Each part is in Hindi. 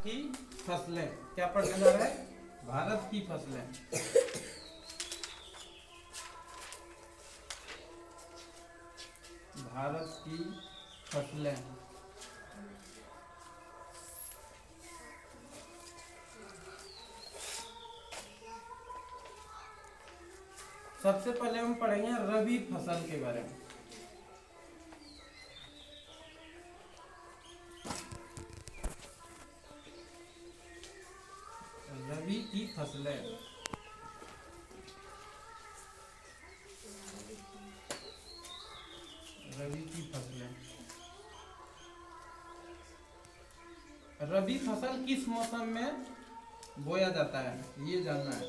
की फसलें, क्या पढ़ने जा रहे हैं? भारत की फसलें। भारत की फसलें। सबसे पहले हम पढ़ेंगे रबी फसल के बारे में। रबी की फसलें। रबी की फसलें। रबी फसल किस मौसम में बोया जाता है, ये जानना है।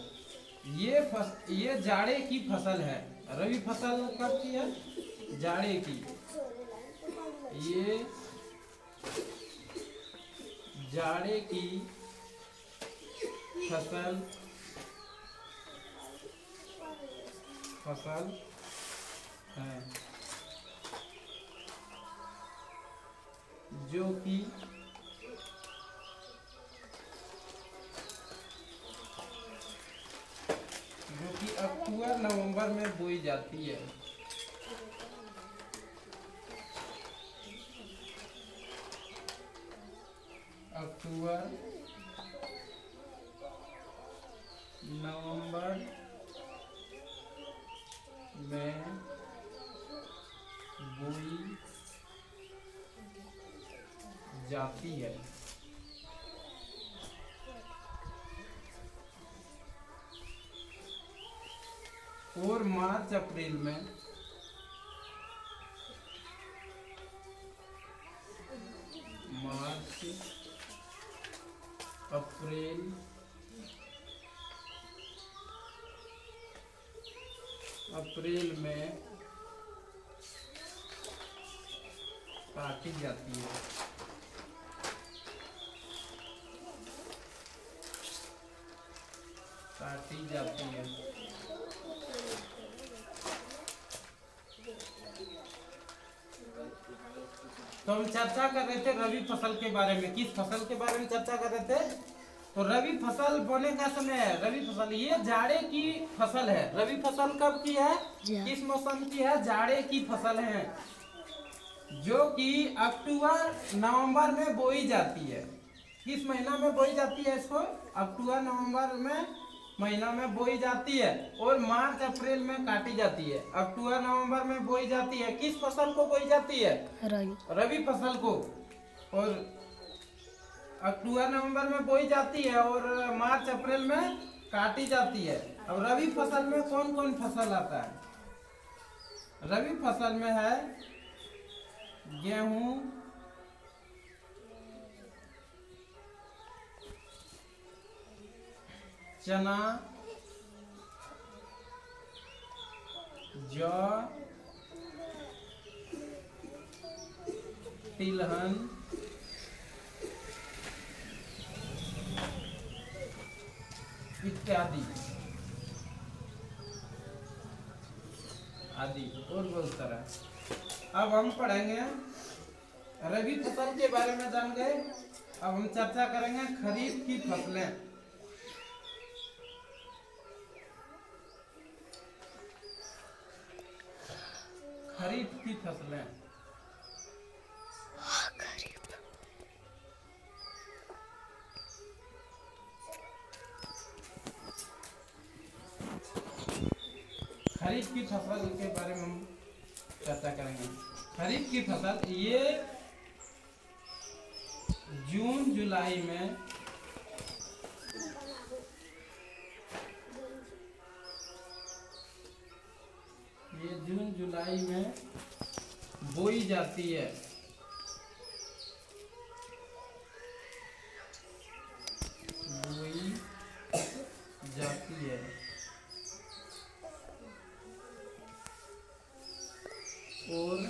ये जाड़े की फसल है। रबी फसल कब की है? जाड़े की। ये जाड़े की फसल है, जो कि अक्टूबर नवंबर में बोई जाती है। अक्टूबर नवंबर में बोई जाती है। और मार्च अप्रैल में अप्रैल में काटी जाती है। तो हम चर्चा कर रहे थे रबी फसल के बारे में। किस फसल के बारे में चर्चा कर रहे थे? तो रबी फसल बोने का समय है। रबी फसल ये जाड़े की फसल है। रबी फसल कब की है? किस मौसम की है? जाड़े की फसल है, जो कि अक्टूबर नवंबर में बोई जाती है। किस महीना में बोई जाती है इसको? अक्टूबर नवंबर में महीना में बोई जाती है और मार्च अप्रैल में काटी जाती है। अक्टूबर नवंबर में बोई जाती है। किस फसल को बोई जाती है? रबी फसल को। और अक्टूबर नवंबर में बोई जाती है और मार्च अप्रैल में काटी जाती है। अब रबी फसल में कौन कौन फसल आता है? रबी फसल में है गेहूं, चना, जौ, तिलहन, इत्यादि आदि और बहुत तरह। अब हम पढ़ेंगे रबी फसल के बारे में जान गए। अब हम चर्चा करेंगे खरीफ की फसलें। खरीफ की फसलें। खरीफ की फसल के बारे में हम चर्चा करेंगे। खरीफ की फसल ये जून जुलाई में बोई जाती है। और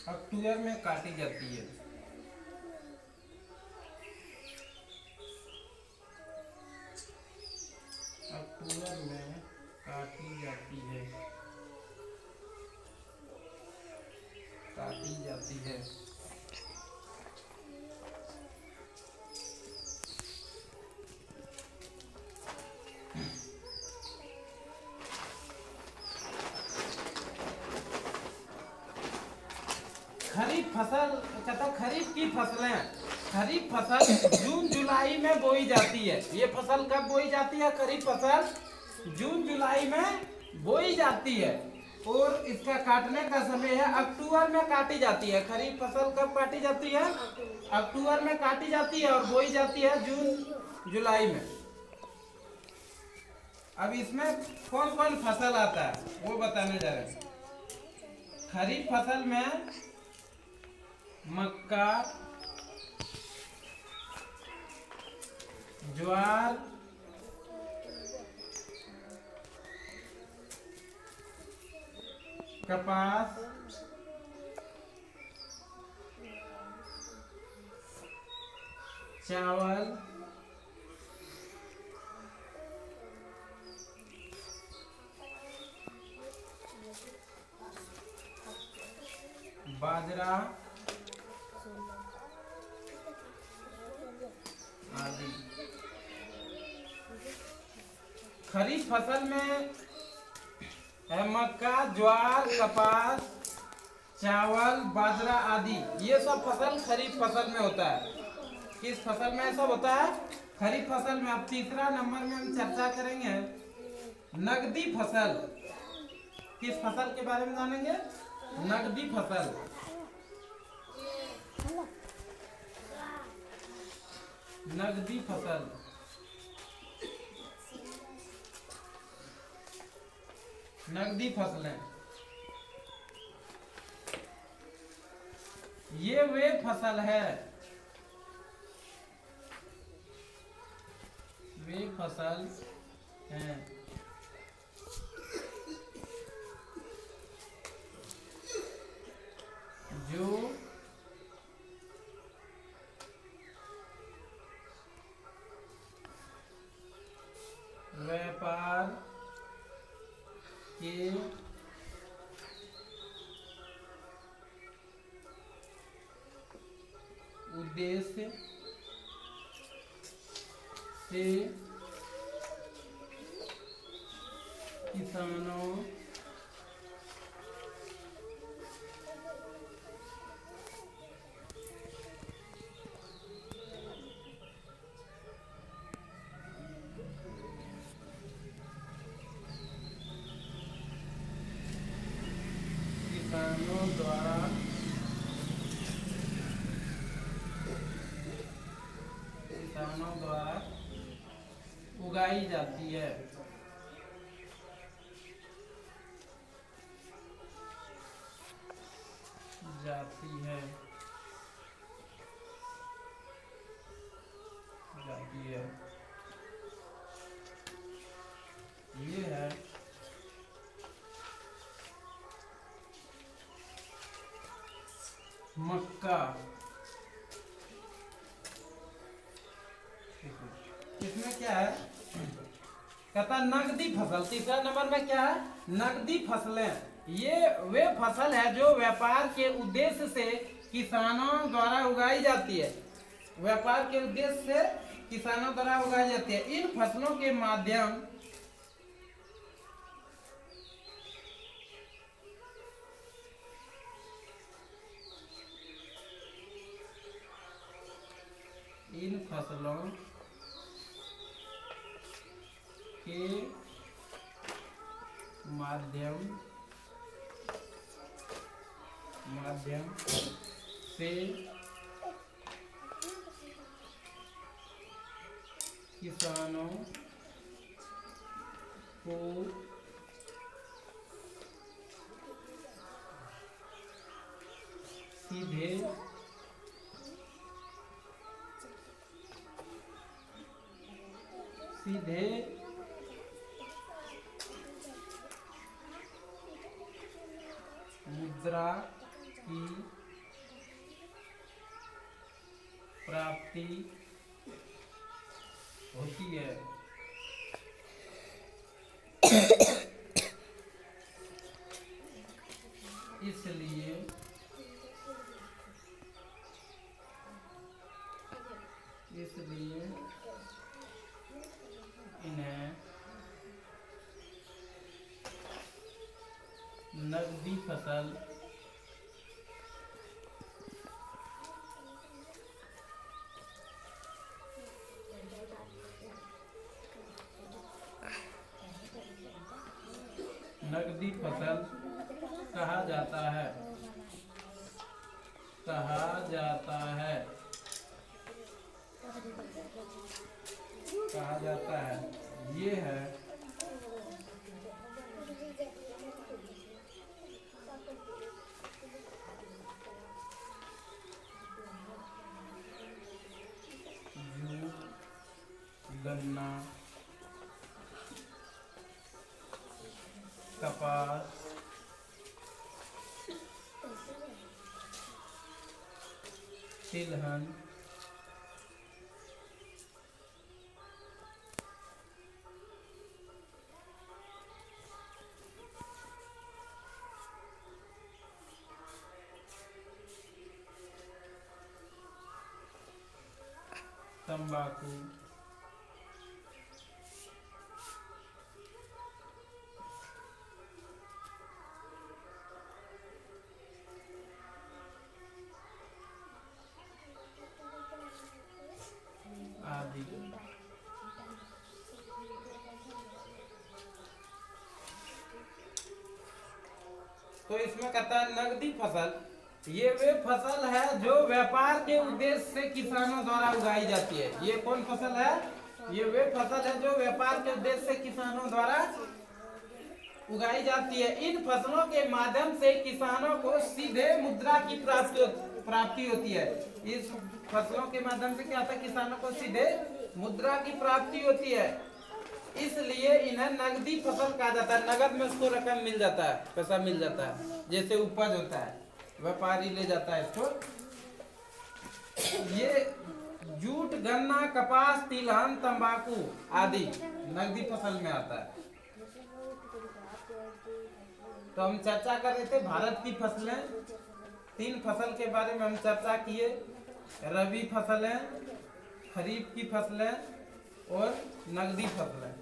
अक्टूबर में काटी जाती है। अक्टूबर में काटी जाती है। काटी बोई जाती है। खरीफ फसल कहता खरीफ की फसलें, खरीफ फसल जून जुलाई में बोई जाती है। ये फसल कब बोई जाती है? खरीफ फसल जून जुलाई में बोई जाती है और इसका काटने का समय है अक्टूबर में काटी जाती है। खरीफ फसल कब काटी जाती है? अक्टूबर में काटी जाती है और बोई जाती है जून जुलाई में। अब इसमें कौन कौन फसल आता है वो बताने जा रहे हैं। खरीफ फसल में मक्का, ज्वार, कपास, चावल, बाजरा आदि। खरीफ फसल में है मक्का, ज्वार, कपास, चावल, बाजरा आदि। ये सब फसल खरीफ फसल में होता है। किस फसल में सब होता है? खरीफ फसल में। अब तीसरा नंबर में हम चर्चा करेंगे नकदी फसल। किस फसल के बारे में जानेंगे? नकदी फसल। नकदी फसल नकदी फसलें ये वे फसल है, वे फसल हैं जो व्यापार के उद्देश्य से किसानों किसानों द्वारा उगाई जाती है। जाती है ये है मक्का। इसमें क्या है? कहता नकदी फसल। तीसरा नंबर में क्या है? नकदी फसलें। ये वे फसल है जो व्यापार के उद्देश्य से किसानों द्वारा उगाई जाती है। व्यापार के उद्देश्य से किसानों द्वारा उगाई जाती है। इन फसलों के माध्यम इन फसलों के माध्यम से किसानों को सीधे मुद्रा की प्राप्ति होती है। इसलिए इसलिए इन्हें नकदी फसल कहा जाता है। ये है जूट, गन्ना, कपास, तिलहन, तंबाकू, आदि। तो इसमें कहता है नकदी फसल, ये वे फसल है जो व्यापार के उद्देश्य से किसानों द्वारा उगाई जाती है। ये कौन फसल है? ये वे फसल है जो व्यापार के उद्देश्य से किसानों द्वारा उगाई जाती है। इन फसलों के माध्यम से किसानों को सीधे मुद्रा की प्राप्ति होती है। इस फसलों के माध्यम से क्या होता है? किसानों को सीधे मुद्रा की प्राप्ति होती है, इसलिए इन्हें नगदी फसल कहा जाता है। नगद में उसको रकम मिल जाता है, पैसा मिल जाता है, जैसे उपज होता है, व्यापारी ले जाता है इसको। ये जूट, गन्ना, कपास, तिलहन, तंबाकू आदि नगदी फसल में आता है। तो हम चर्चा कर रहे थे भारत की फसलें, 3 फसल के बारे में हम चर्चा किए। रबी फसलें, खरीफ की फसलें और नगदी फसलें।